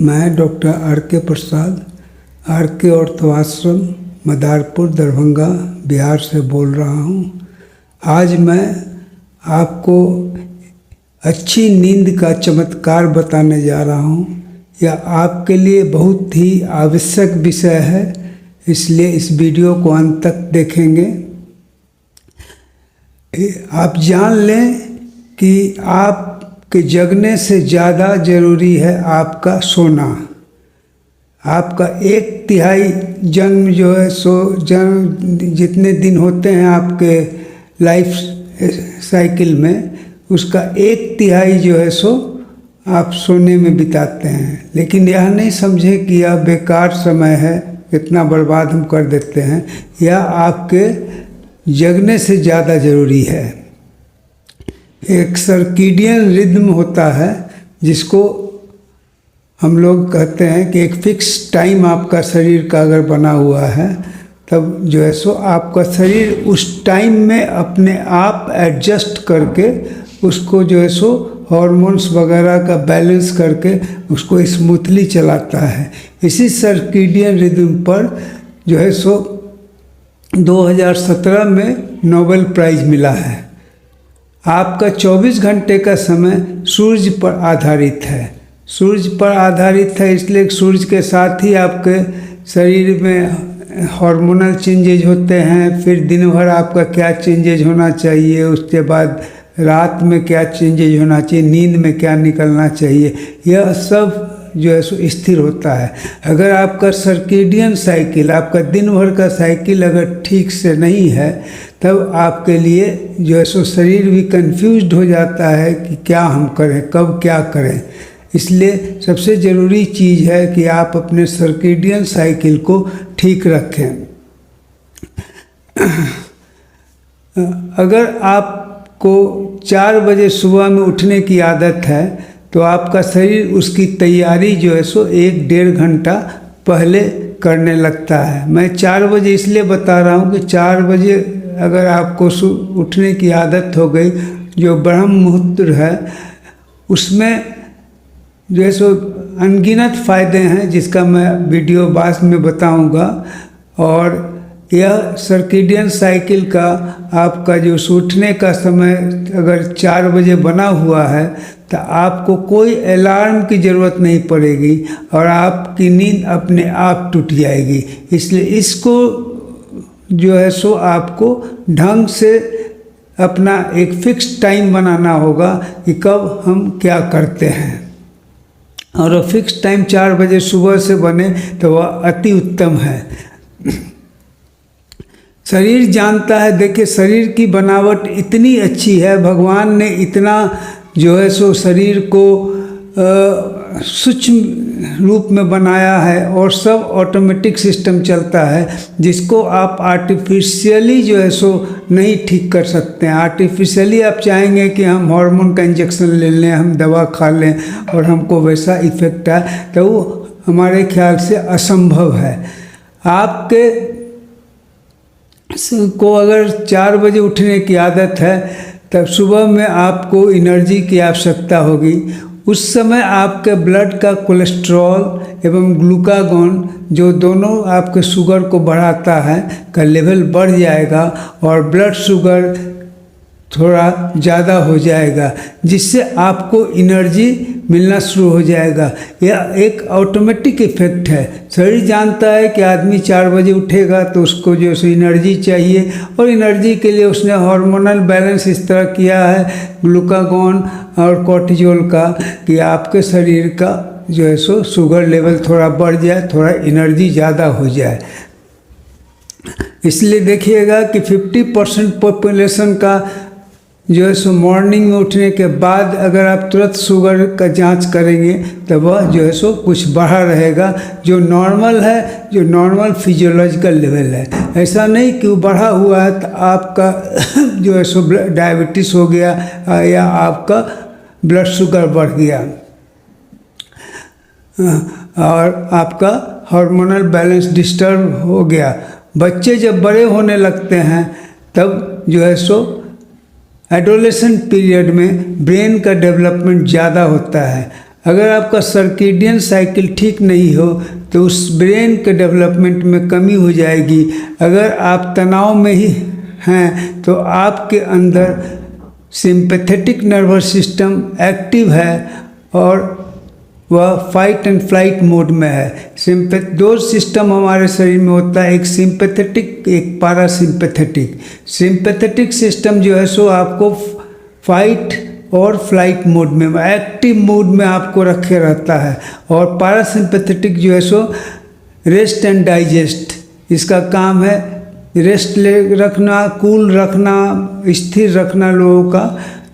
मैं doctor R K. प्रसाद, R K. Ortho आश्रम, मदारपुर, दरभंगा, बिहार से बोल रहा हूँ। आज मैं आपको अच्छी नींद का चमत्कार बताने जा रहा हूँ। यह आपके लिए बहुत ही आवश्यक विषय है, इसलिए इस वीडियो को अंत तक देखेंगे। आप जान लें कि आपके जगने से ज़्यादा ज़रूरी है आपका सोना। आपका 1/3 जन्म जो है जन्म जितने दिन होते हैं आपके लाइफ साइकिल में, उसका 1/3 जो है आप सोने में बिताते हैं। लेकिन यह नहीं समझे कि यह बेकार समय है, इतना बर्बाद हम कर देते हैं। यह आपके जगने से ज़्यादा ज़रूरी है। एक सर्कीडियन रिदम होता है जिसको हम लोग कहते हैं कि एक फिक्स टाइम आपका शरीर का अगर बना हुआ है, तब जो है आपका शरीर उस टाइम में अपने आप एडजस्ट करके उसको जो है हॉर्मोन्स वगैरह का बैलेंस करके उसको स्मूथली चलाता है। इसी सर्कीडियन रिदम पर जो है 2017 में नोबेल प्राइज़ मिला है। आपका 24 घंटे का समय सूर्य पर आधारित है। सूर्य पर आधारित है इसलिए सूर्य के साथ ही आपके शरीर में हार्मोनल चेंजेज होते हैं। फिर दिन भर आपका क्या चेंजेज होना चाहिए, उसके बाद रात में क्या चेंजेज होना चाहिए, नींद में क्या निकलना चाहिए, यह सब जो है स्थिर होता है। अगर आपका सर्केडियन साइकिल, आपका दिन भर का साइकिल अगर ठीक से नहीं है, तब आपके लिए जो है शरीर भी कंफ्यूज्ड हो जाता है कि क्या हम करें, कब क्या करें। इसलिए सबसे ज़रूरी चीज़ है कि आप अपने सर्केडियन साइकिल को ठीक रखें। अगर आपको 4 बजे सुबह में उठने की आदत है, तो आपका शरीर उसकी तैयारी जो है 1-1.5 घंटा पहले करने लगता है। मैं 4 बजे इसलिए बता रहा हूँ कि 4 बजे अगर आपको उठने की आदत हो गई, जो ब्रह्म मुहूर्त है, उसमें जो है अनगिनत फ़ायदे हैं जिसका मैं वीडियो बाद में बताऊंगा। और यह सर्केडियन साइकिल का आपका जो उठने का समय अगर 4 बजे बना हुआ है, तो आपको कोई अलार्म की ज़रूरत नहीं पड़ेगी और आपकी नींद अपने आप टूट जाएगी। इसलिए इसको जो है आपको ढंग से अपना एक फिक्स टाइम बनाना होगा कि कब हम क्या करते हैं। और फिक्स टाइम 4 बजे सुबह से बने तो वह अति उत्तम है। शरीर जानता है, देखिए शरीर की बनावट इतनी अच्छी है, भगवान ने इतना जो है शरीर को सूक्ष्म रूप में बनाया है और सब ऑटोमेटिक सिस्टम चलता है, जिसको आप आर्टिफिशियली जो है नहीं ठीक कर सकते हैं। आर्टिफिशियली आप चाहेंगे कि हम हार्मोन का इंजेक्शन ले लें, हम दवा खा लें और हमको वैसा इफेक्ट आए, तो वो हमारे ख्याल से असंभव है। आपके को अगर 4 बजे उठने की आदत है, तब सुबह में आपको एनर्जी की आवश्यकता होगी। उस समय आपके ब्लड का कोलेस्ट्रॉल एवं ग्लूकागॉन, जो दोनों आपके शुगर को बढ़ाता है, का लेवल बढ़ जाएगा और ब्लड शुगर थोड़ा ज़्यादा हो जाएगा, जिससे आपको एनर्जी मिलना शुरू हो जाएगा। यह एक ऑटोमेटिक इफेक्ट है। शरीर जानता है कि आदमी 4 बजे उठेगा तो उसको जो है एनर्जी चाहिए, और एनर्जी के लिए उसने हार्मोनल बैलेंस इस तरह किया है ग्लूकागॉन और कॉर्टिजोल का, कि आपके शरीर का जो है शुगर लेवल थोड़ा बढ़ जाए, थोड़ा एनर्जी ज़्यादा हो जाए। इसलिए देखिएगा कि 50% पॉपुलेशन का जो है मॉर्निंग में उठने के बाद अगर आप तुरंत शुगर का जांच करेंगे, तो वह जो है कुछ बढ़ा रहेगा, जो नॉर्मल है, जो नॉर्मल फिजियोलॉजिकल लेवल है। ऐसा नहीं कि वो बढ़ा हुआ है तो आपका जो है डायबिटीज़ हो गया या आपका ब्लड शुगर बढ़ गया और आपका हार्मोनल बैलेंस डिस्टर्ब हो गया। बच्चे जब बड़े होने लगते हैं, तब जो है एडोलेसेंट पीरियड में ब्रेन का डेवलपमेंट ज़्यादा होता है। अगर आपका सर्केडियन साइकिल ठीक नहीं हो तो उस ब्रेन के डेवलपमेंट में कमी हो जाएगी। अगर आप तनाव में ही हैं तो आपके अंदर सिंपैथेटिक नर्वस सिस्टम एक्टिव है और वह फाइट एंड फ्लाइट मोड में है। दो सिस्टम हमारे शरीर में होता है, एक सिंपैथेटिक एक पैरासिम्पैथेटिक। सिंपैथेटिक सिस्टम जो है सो आपको फाइट और फ्लाइट मोड में एक्टिव मोड में आपको रखे रहता है, और पैरासिम्पैथेटिक जो है सो रेस्ट एंड डाइजेस्ट, इसका काम है रेस्ट ले रखना, कूल रखना, स्थिर रखना लोगों का।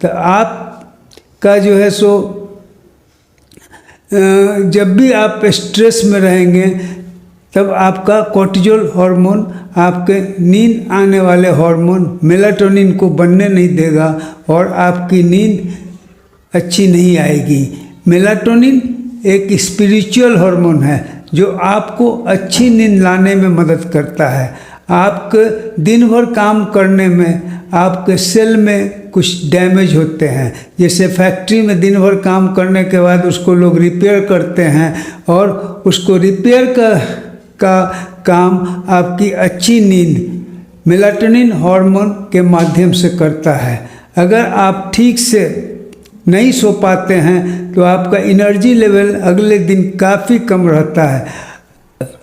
तो आपका जो है सो जब भी आप स्ट्रेस में रहेंगे तब आपका कोर्टिजोल हार्मोन, आपके नींद आने वाले हार्मोन मेलाटोनिन को बनने नहीं देगा और आपकी नींद अच्छी नहीं आएगी। मेलाटोनिन एक स्पिरिचुअल हार्मोन है जो आपको अच्छी नींद लाने में मदद करता है। आपके दिन भर काम करने में आपके सेल में कुछ डैमेज होते हैं, जैसे फैक्ट्री में दिन भर काम करने के बाद उसको लोग रिपेयर करते हैं, और उसको रिपेयर का काम आपकी अच्छी नींद मेलाटोनिन हार्मोन के माध्यम से करता है। अगर आप ठीक से नहीं सो पाते हैं तो आपका एनर्जी लेवल अगले दिन काफ़ी कम रहता है,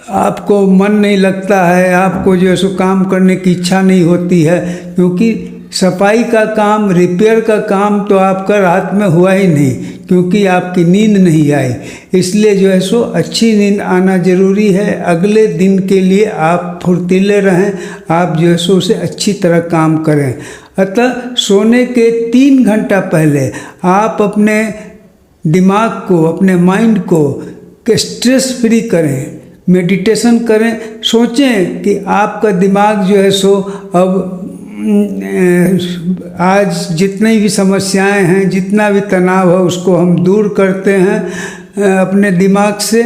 आपको मन नहीं लगता है, आपको जो है सो काम करने की इच्छा नहीं होती है, क्योंकि सफाई का काम, रिपेयर का काम तो आपका रात में हुआ ही नहीं, क्योंकि आपकी नींद नहीं आई। इसलिए जो है सो अच्छी नींद आना ज़रूरी है। अगले दिन के लिए आप फुर्तीले रहें, आप जो है सो उसे अच्छी तरह काम करें। अतः सोने के 3 घंटा पहले आप अपने दिमाग को, अपने माइंड को स्ट्रेस फ्री करें, मेडिटेशन करें। सोचें कि आपका दिमाग जो है सो अब आज जितनी भी समस्याएं हैं, जितना भी तनाव है, उसको हम दूर करते हैं अपने दिमाग से,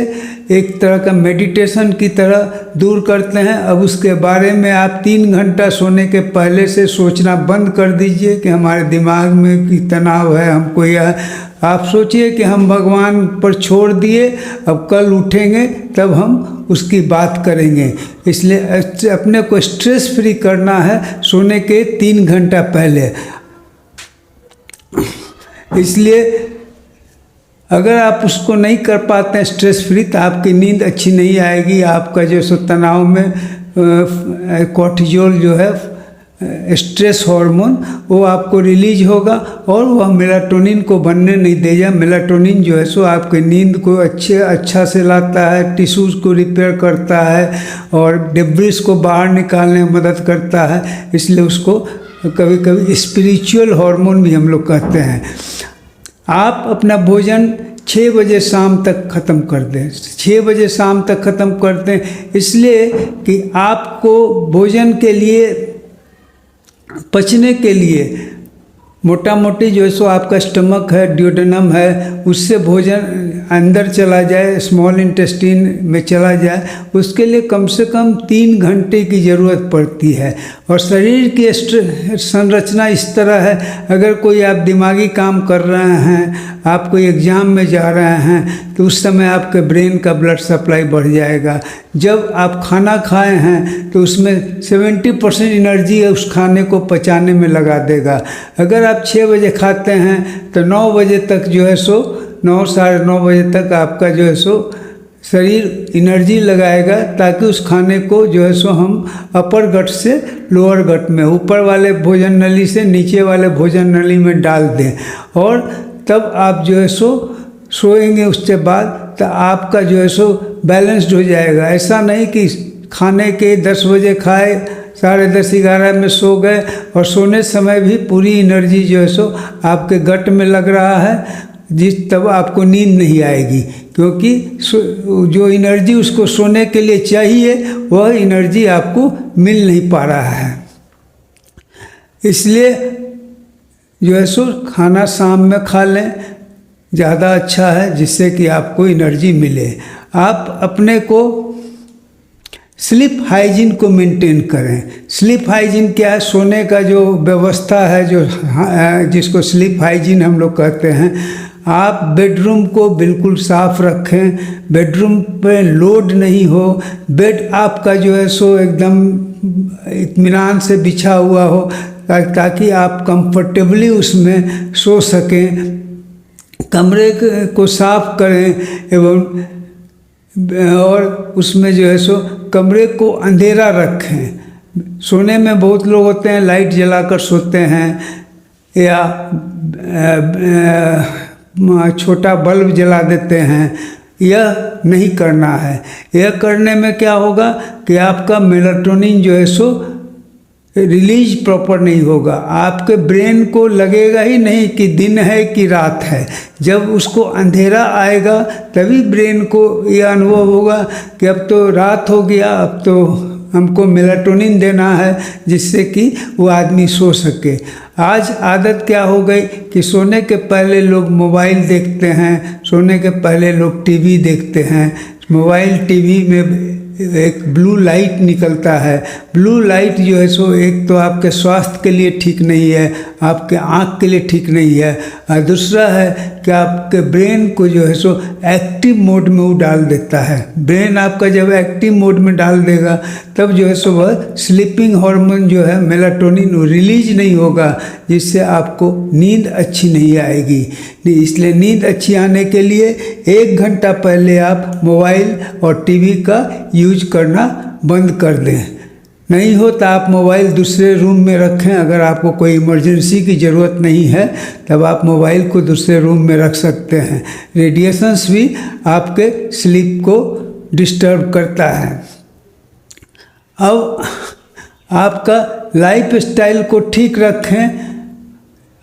एक तरह का मेडिटेशन की तरह दूर करते हैं। अब उसके बारे में आप 3 घंटा सोने के पहले से सोचना बंद कर दीजिए कि हमारे दिमाग में की तनाव है, हमको यह, आप सोचिए कि हम भगवान पर छोड़ दिए, अब कल उठेंगे तब हम उसकी बात करेंगे। इसलिए अपने को स्ट्रेस फ्री करना है सोने के 3 घंटा पहले। इसलिए अगर आप उसको नहीं कर पाते हैं स्ट्रेस फ्री, तो आपकी नींद अच्छी नहीं आएगी। आपका जो सो तनाव में कोर्टिजोल जो है स्ट्रेस हार्मोन, वो आपको रिलीज होगा और वह मेलाटोनिन को बनने नहीं देगा। मेलाटोनिन जो है सो आपके नींद को अच्छा से लाता है, टिश्यूज़ को रिपेयर करता है और डिब्रीज को बाहर निकालने में मदद करता है। इसलिए उसको कभी कभी स्पिरिचुअल हार्मोन भी हम लोग कहते हैं। आप अपना भोजन 6 बजे शाम तक ख़त्म कर दें। 6 बजे शाम तक ख़त्म कर दें इसलिए कि आपको भोजन के लिए, पचने के लिए, मोटा मोटी जो है सो आपका स्टमक है, ड्यूडेनम है, उससे भोजन अंदर चला जाए, स्मॉल इंटेस्टाइन में चला जाए, उसके लिए कम से कम 3 घंटे की ज़रूरत पड़ती है। और शरीर की संरचना इस तरह है, अगर कोई आप दिमागी काम कर रहे हैं, आप कोई एग्ज़ाम में जा रहे हैं, तो उस समय आपके ब्रेन का ब्लड सप्लाई बढ़ जाएगा। जब आप खाना खाए हैं तो उसमें 70% एनर्जी उस खाने को पचाने में लगा देगा। अगर आप 6 बजे खाते हैं तो 9 बजे तक जो है सो 9 साढ़े 9 बजे तक आपका जो है सो शरीर एनर्जी लगाएगा, ताकि उस खाने को जो है सो हम अपर गट से लोअर गट में, ऊपर वाले भोजन नली से नीचे वाले भोजन नली में डाल दें, और तब आप जो है सो सोएंगे। उसके बाद तो आपका जो है सो बैलेंस्ड हो जाएगा। ऐसा नहीं कि खाने के 10 बजे खाए, 10:30 11 में सो गए और सोने समय भी पूरी एनर्जी जो है सो आपके गट में लग रहा है, तब आपको नींद नहीं आएगी, क्योंकि जो एनर्जी उसको सोने के लिए चाहिए वह एनर्जी आपको मिल नहीं पा रहा है। इसलिए जो है सो खाना शाम में खा लें, ज़्यादा अच्छा है, जिससे कि आपको एनर्जी मिले। आप अपने को स्लीप हाइजीन को मेंटेन करें। स्लीप हाइजीन क्या है? सोने का जो व्यवस्था है, जो जिसको स्लीप हाइजीन हम लोग कहते हैं, आप बेडरूम को बिल्कुल साफ रखें, बेडरूम पे लोड नहीं हो, बेड आपका जो है सो एकदम इत्मीनान से बिछा हुआ हो, ताकि आप कंफर्टेबली उसमें सो सकें। कमरे को साफ करें और उसमें जो है सो कमरे को अंधेरा रखें। सोने में बहुत लोग होते हैं लाइट जलाकर सोते हैं या छोटा बल्ब जला देते हैं। यह नहीं करना है। यह करने में क्या होगा कि आपका मेलाटोनिन जो है सो रिलीज प्रॉपर नहीं होगा। आपके ब्रेन को लगेगा ही नहीं कि दिन है कि रात है। जब उसको अंधेरा आएगा तभी ब्रेन को यह अनुभव होगा कि अब तो रात हो गया, अब तो हमको मेलाटोनिन देना है जिससे कि वो आदमी सो सके। आज आदत क्या हो गई कि सोने के पहले लोग मोबाइल देखते हैं, सोने के पहले लोग टीवी देखते हैं। मोबाइल टीवी में एक ब्लू लाइट निकलता है। ब्लू लाइट जो है सो एक तो आपके स्वास्थ्य के लिए ठीक नहीं है, आपके आँख के लिए ठीक नहीं है, और दूसरा है कि आपके ब्रेन को जो है सो एक्टिव मोड में वो डाल देता है। ब्रेन आपका जब एक्टिव मोड में डाल देगा तब जो है सो वह स्लीपिंग हार्मोन जो है मेलाटोनिन रिलीज नहीं होगा, जिससे आपको नींद अच्छी नहीं आएगी। इसलिए नींद अच्छी आने के लिए 1 घंटा पहले आप मोबाइल और टीवी का यूज करना बंद कर दें। नहीं हो तो आप मोबाइल दूसरे रूम में रखें। अगर आपको कोई इमरजेंसी की ज़रूरत नहीं है तब आप मोबाइल को दूसरे रूम में रख सकते हैं। रेडिएशंस भी आपके स्लीप को डिस्टर्ब करता है। अब आपका लाइफ स्टाइल को ठीक रखें।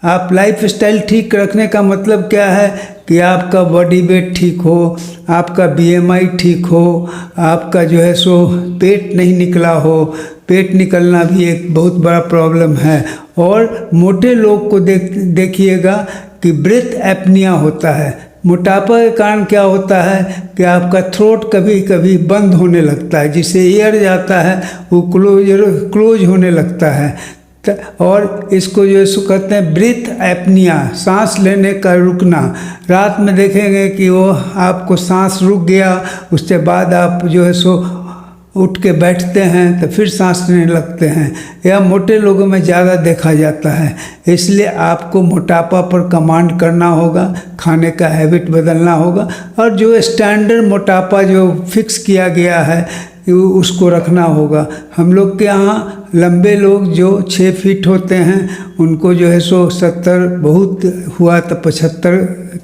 आप लाइफ स्टाइल ठीक रखने का मतलब क्या है कि आपका बॉडी वेट ठीक हो, आपका BMI ठीक हो, आपका जो है सो पेट नहीं निकला हो। पेट निकलना भी एक बहुत बड़ा प्रॉब्लम है। और मोटे लोग को देखिएगा कि ब्रेथ एपनिया होता है। मोटापा के कारण क्या होता है कि आपका थ्रोट कभी कभी बंद होने लगता है, जिससे एयर जाता है वो क्लोज होने लगता है। और इसको जो है सो कहते हैं ब्रीथ एपनिया, सांस लेने का रुकना। रात में देखेंगे कि वो आपको सांस रुक गया, उसके बाद आप जो है सो उठ के बैठते हैं तो फिर सांस लेने लगते हैं। यह मोटे लोगों में ज़्यादा देखा जाता है। इसलिए आपको मोटापा पर कमांड करना होगा, खाने का हैबिट बदलना होगा, और जो स्टैंडर्ड मोटापा जो फिक्स किया गया है उसको रखना होगा। हम लोग के यहाँ लंबे लोग जो 6 फीट होते हैं उनको जो है सो 70, बहुत हुआ तो 75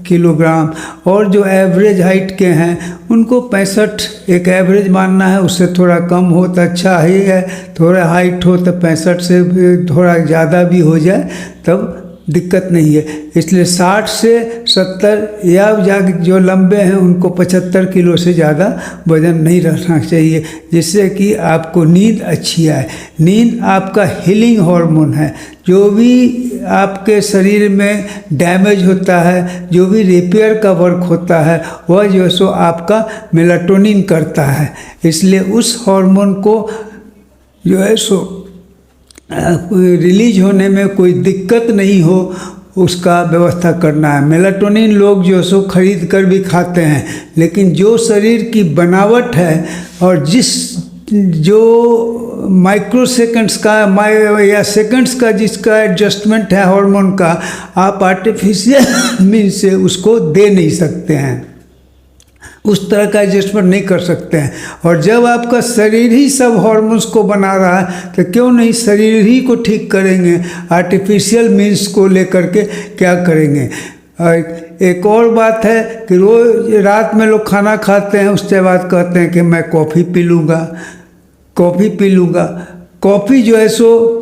किलोग्राम, और जो एवरेज हाइट के हैं उनको 65 एक एवरेज मानना है। उससे थोड़ा कम हो तो अच्छा ही है, थोड़ा हाइट हो तो 65 से थोड़ा ज़्यादा भी हो जाए तब दिक्कत नहीं है। इसलिए 60 से 70 या जो लंबे हैं उनको 75 किलो से ज़्यादा वजन नहीं रखना चाहिए, जिससे कि आपको नींद अच्छी आए। नींद आपका हीलिंग हार्मोन है। जो भी आपके शरीर में डैमेज होता है, जो भी रिपेयर का वर्क होता है, वह जो है सो आपका मेलाटोनिन करता है। इसलिए उस हार्मोन को जो है सो रिलीज होने में कोई दिक्कत नहीं हो, उसका व्यवस्था करना है। मेलाटोनिन लोग जो सो खरीद कर भी खाते हैं, लेकिन जो शरीर की बनावट है और जो माइक्रो सेकंड्स का या सेकंड्स का जिसका एडजस्टमेंट है हार्मोन का, आप आर्टिफिशियल मीन्स से उसको दे नहीं सकते हैं, उस तरह का एडजस्टमेंट नहीं कर सकते हैं। और जब आपका शरीर ही सब हार्मोन्स को बना रहा है तो क्यों नहीं शरीर ही को ठीक करेंगे, आर्टिफिशियल मीन्स को लेकर के क्या करेंगे। और एक और बात है कि रोज रात में लोग खाना खाते हैं, उसके बाद कहते हैं कि मैं कॉफ़ी पी लूँगा, कॉफ़ी पी लूँगा। कॉफ़ी जो है सो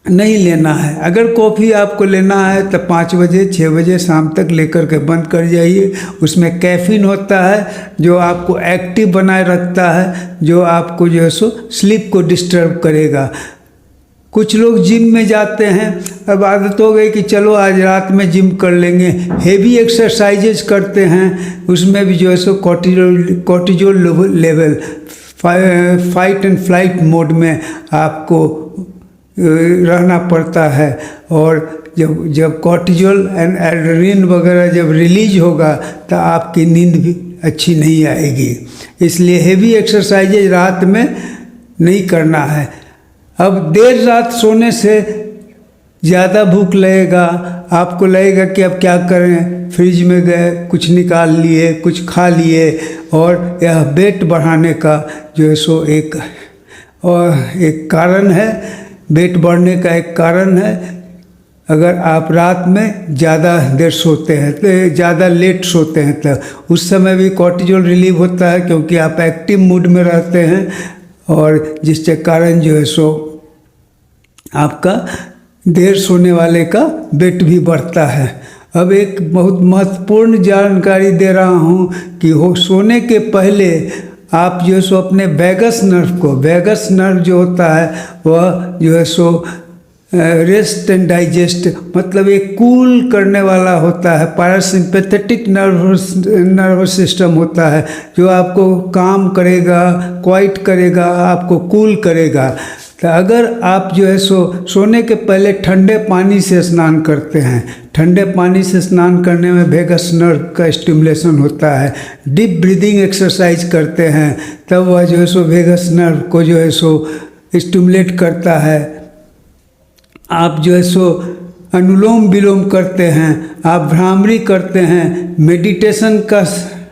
नहीं लेना है। अगर कॉफ़ी आपको लेना है तो 5 बजे 6 बजे शाम तक लेकर के बंद कर जाइए। उसमें कैफीन होता है जो आपको एक्टिव बनाए रखता है, जो आपको जो है सो स्लीप को डिस्टर्ब करेगा। कुछ लोग जिम में जाते हैं, अब आदत हो गई कि चलो आज रात में जिम कर लेंगे, हेवी एक्सरसाइजेज करते हैं, उसमें भी जो है सो cortisol level fight and flight mode में आपको रहना पड़ता है। और जब कॉर्टिजोल एंड एड्रेनलिन वगैरह जब रिलीज होगा तो आपकी नींद भी अच्छी नहीं आएगी। इसलिए हेवी एक्सरसाइजेज रात में नहीं करना है। अब देर रात सोने से ज़्यादा भूख लगेगा, आपको लगेगा कि अब क्या करें, फ्रिज में गए कुछ निकाल लिए, कुछ खा लिए, और यह वेट बढ़ाने का जो है सो एक कारण है, वेट बढ़ने का एक कारण है। अगर आप रात में ज़्यादा देर सोते हैं तो ज़्यादा लेट सोते हैं तो उस समय भी कॉर्टिजोल रिलीव होता है, क्योंकि आप एक्टिव मूड में रहते हैं, और जिसके कारण जो है सो आपका देर सोने वाले का वेट भी बढ़ता है। अब एक बहुत महत्वपूर्ण जानकारी दे रहा हूँ कि सोने के पहले आप जो है सो अपने वैगस नर्व जो होता है वह जो है सो रेस्ट एंड डाइजेस्ट, मतलब एक कूल करने वाला होता है। पैरासिम्पैथेटिक नर्व सिस्टम होता है जो आपको काम करेगा, क्वाइट करेगा, आपको कूल करेगा। तो अगर आप जो है सोने के पहले ठंडे पानी से स्नान करते हैं, ठंडे पानी से स्नान करने में वेगस नर्व का स्टिमुलेशन होता है। डीप ब्रीदिंग एक्सरसाइज करते हैं तब वह जो है सो वेगस नर्व को जो है सो स्टिमुलेट करता है। आप जो है सो अनुलोम विलोम करते हैं, आप भ्रामरी करते हैं, मेडिटेशन का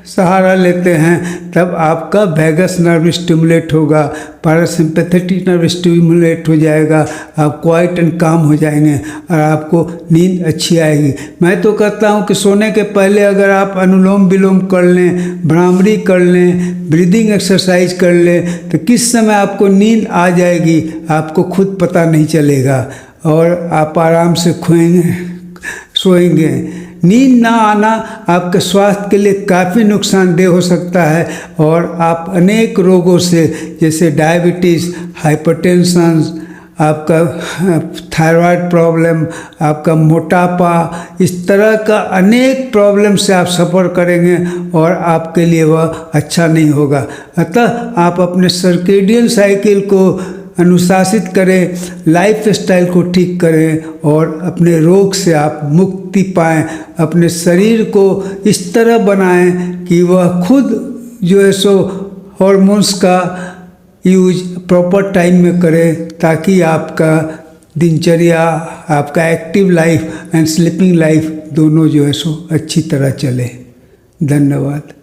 सहारा लेते हैं, तब आपका वैगस नर्व स्टिमुलेट होगा, पैरासिम्पैथेटिक नर्व स्टिमुलेट हो जाएगा, आप क्वाइट एंड काम हो जाएंगे और आपको नींद अच्छी आएगी। मैं तो कहता हूँ कि सोने के पहले अगर आप अनुलोम विलोम कर लें, भ्रामरी कर लें, ब्रीदिंग एक्सरसाइज कर लें, तो किस समय आपको नींद आ जाएगी आपको खुद पता नहीं चलेगा और आप आराम से सोएंगे। नींद ना आना आपके स्वास्थ्य के लिए काफ़ी नुकसानदेह हो सकता है और आप अनेक रोगों से, जैसे डायबिटीज़, हाइपरटेंशन, आपका थायराइड प्रॉब्लम, आपका मोटापा, इस तरह का अनेक प्रॉब्लम से आप सफ़र करेंगे और आपके लिए वह अच्छा नहीं होगा। अतः आप अपने सर्केडियन साइकिल को अनुशासित करें, लाइफ स्टाइल को ठीक करें और अपने रोग से आप मुक्ति पाएं। अपने शरीर को इस तरह बनाएं कि वह खुद जो है सो हॉर्मोन्स का यूज प्रॉपर टाइम में करे, ताकि आपका दिनचर्या, आपका active life and sleeping life दोनों जो है सो अच्छी तरह चले। धन्यवाद।